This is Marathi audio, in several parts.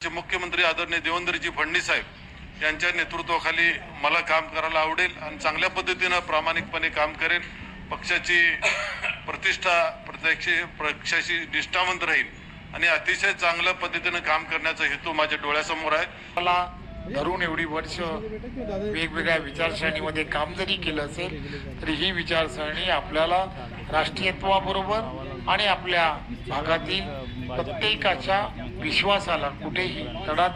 मुख्यमंत्री आदरणीय देवेंद्रजी फडणवीस साहेब यांच्या नेतृत्वाखाली मला काम करायला आवडेल आणि चांगल्या पद्धतीने प्रामाणिकपणे काम करेन। पक्षाची प्रतिष्ठा पक्षाशी निष्ठावंत राहील आणि अतिशय चांगल्या पद्धतीने काम करण्याचा हेतू माझ्या डोळ्यासमोर आहे। मला धरून एवढी वर्ष वेगवेगळ्या विचारसरणीमध्ये काम जरी केलं असेल तरी ही विचारसरणी आपल्याला राष्ट्रीयत्वाबरोबर आणि आपल्या भागातील प्रत्येकाच्या विश्वासाला कुठेही तडा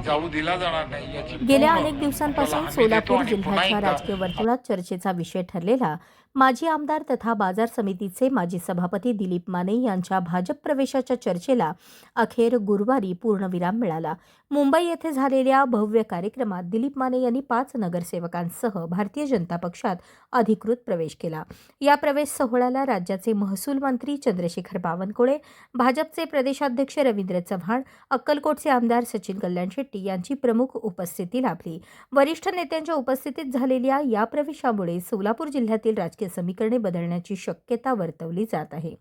जाऊ दिला जाणार नाही याची गेल्या अनेक दिवसांपासून सोलापूर जिल्ह्याच्या राजकीय वर्तुळात चर्चेचा विषय ठरलेला माजी आमदार तथा बाजार समितीचे माजी सभापती दिलीप माने यांच्या भाजप प्रवेशाच्या चर्चेला अखेर गुरुवारी पूर्णविराम मिळाला। मुंबई येथे झालेल्या भव्य कार्यक्रमात दिलीप माने यांनी 5 नगरसेवकांसह भारतीय जनता पक्षात अधिकृत प्रवेश केला। या प्रवेश सोहळ्याला राज्याचे महसूल मंत्री चंद्रशेखर बावनकुळे, भाजपचे प्रदेशाध्यक्ष रवींद्र चव्हाण, अक्कलकोटचे आमदार सचिन कल्याण शेट्टी यांची प्रमुख उपस्थिती लाभली। वरिष्ठ नेत्यांच्या उपस्थितीत झालेल्या या प्रवेशामुळे सोलापूर जिल्ह्यातील राजकीय समीकरणे बदलण्याची शक्यता वर्तवली जात आहे।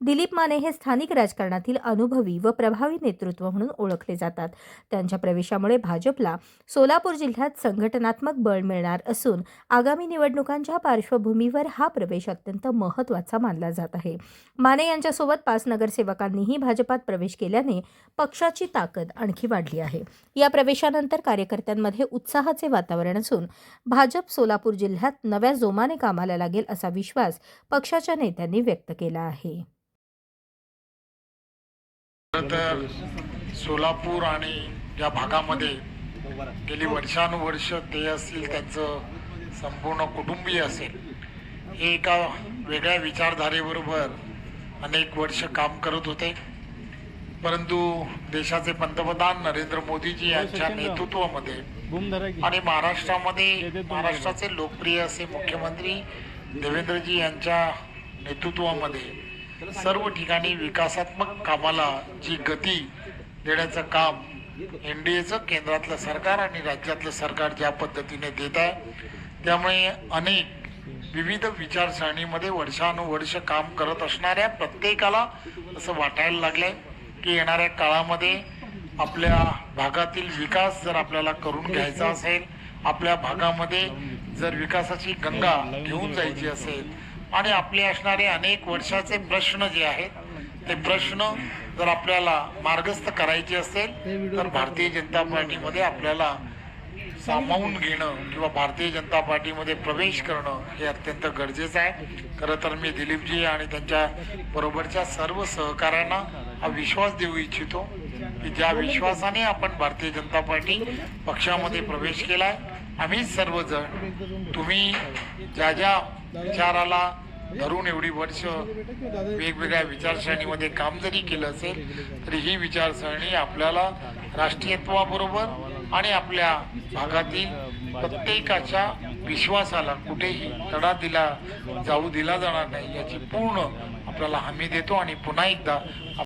दिलीप माने हे स्थानिक राजकारणातील अनुभवी व प्रभावी नेतृत्व म्हणून ओळखले जातात। त्यांच्या प्रवेशामुळे भाजपला सोलापूर जिल्ह्यात संघटनात्मक बळ मिळणार असून आगामी निवडणुकांच्या पार्श्वभूमीवर हा प्रवेश अत्यंत महत्त्वाचा मानला जात आहे। माने यांच्यासोबत 5 नगरसेवकांनीही भाजपात प्रवेश केल्याने पक्षाची ताकद आणखी वाढली आहे। या प्रवेशानंतर कार्यकर्त्यांमध्ये उत्साहाचे वातावरण असून भाजप सोलापूर जिल्ह्यात नव्या जोमाने कामाला लागेल असा विश्वास पक्षाच्या नेत्यांनी व्यक्त केला आहे। तर सोलापूर आणि या भागामध्ये गेली वर्षानुवर्ष ते असतील, त्यांचं संपूर्ण कुटुंबीय असेल, हे एका वेगळ्या विचारधारेबरोबर अनेक वर्ष काम करत होते। परंतु देशाचे पंतप्रधान नरेंद्र मोदीजी यांच्या नेतृत्वामध्ये आणि महाराष्ट्राचे लोकप्रिय असे मुख्यमंत्री देवेंद्रजी यांच्या नेतृत्वामध्ये सर्व ठिकाणी विकासात्मक कामाला जी गती देण्याचं काम एनडीएचं केंद्रातलं सरकार आणि राज्यातलं सरकार ज्या पद्धतीने देत आहे, त्यामुळे अनेक विविध विचारसरणीमध्ये वर्षानुवर्ष काम करत असणाऱ्या प्रत्येकाला असं वाटायला लागलंय की येणाऱ्या काळामध्ये आपल्या भागातील विकास जर आपल्याला करून घ्यायचा असेल, आपल्या भागामध्ये जर विकासाची गंगा घेऊन जायची असेल आणि आपले असणारे अनेक वर्षाचे प्रश्न जे आहेत ते प्रश्न जर आपल्याला मार्गस्थ करायचे असेल तर भारतीय जनता पार्टीमध्ये आपल्याला सामावून घेणं किंवा भारतीय जनता पार्टीमध्ये प्रवेश करणं हे अत्यंत गरजेचं आहे। खरं तर मी दिलीपजी आणि त्यांच्या बरोबरच्या सर्व सहकाऱ्यांना हा विश्वास देऊ इच्छितो की ज्या विश्वासाने आपण भारतीय जनता पार्टी पक्षामध्ये प्रवेश केला आहे, आम्ही सर्वजण तुम्ही ज्या विचाराला धरून एवढी वर्ष वेगवेगळ्या विचारसरणीमध्ये काम जरी केलं असेल तरी ही विचारसरणी आपल्याला राष्ट्रीयत्वाबरोबर आणि आपल्या भागातील प्रत्येकाच्या विश्वासाला कुठेही तडा जाऊ दिला जाणार नाही याची पूर्ण आपल्याला हमी देतो आणि पुन्हा एकदा